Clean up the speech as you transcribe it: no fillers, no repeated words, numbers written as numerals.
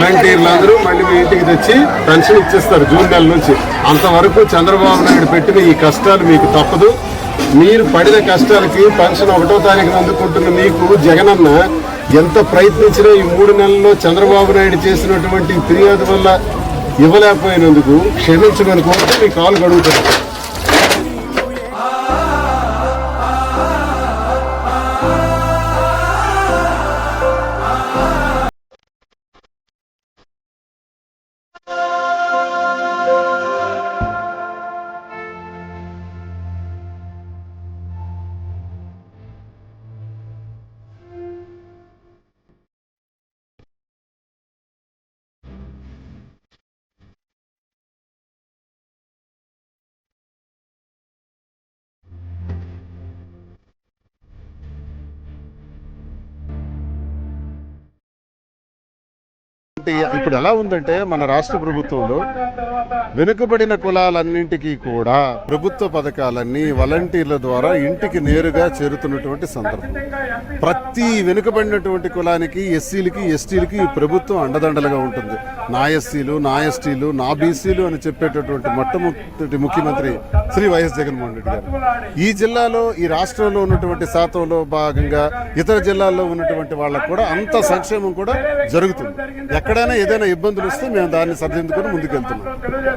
వాలంటీర్లందరూ మళ్ళీ మీ ఇంటికి తెచ్చి పెన్షన్ ఇచ్చేస్తారు జూన్ నెల నుంచి. అంతవరకు చంద్రబాబు నాయుడు పెట్టిన ఈ కష్టాలు మీకు తప్పదు. మీరు పడిన కష్టాలకి పెన్షన్ 1వ తారీఖున అందుకుంటున్న మీకు జగనన్న ఎంత ప్రయత్నించినా ఈ 3 నెలల్లో చంద్రబాబు నాయుడు చేసినటువంటి ఫిర్యాదు వల్ల ఇవ్వలేకపోయినందుకు క్షమించమని కోరితే మీ కాలు గడుగుతారు. ఇప్పుడు ఎలా ఉందంటే మన రాష్ట్ర ప్రభుత్వంలో వెనుకబడిన కులాలన్నింటికీ కూడా ప్రభుత్వ పథకాలన్నీ వాలంటీర్ల ద్వారా ఇంటికి నేరుగా చేరుతున్నటువంటి సందర్భం. ప్రతి వెనుకబడినటువంటి కులానికి ఎస్సీలకి ఎస్టీలకి ప్రభుత్వం అండదండలుగా ఉంటుంది. నా ఎస్సీలు, నా ఎస్టీలు, నా బీసీలు అని చెప్పేటటువంటి మొట్టమొదటి ముఖ్యమంత్రి శ్రీ వైఎస్ జగన్మోహన్ రెడ్డి గారు. ఈ జిల్లాలో, ఈ రాష్ట్రంలో ఉన్నటువంటి శాతంలో భాగంగా ఇతర జిల్లాల్లో ఉన్నటువంటి వాళ్ళకు కూడా అంత సంక్షేమం కూడా జరుగుతుంది. ఎక్కడైనా ఏదైనా ఇబ్బందులు వస్తే మేము దాన్ని సరిదిద్దుకొని ముందుకెళ్తున్నాం.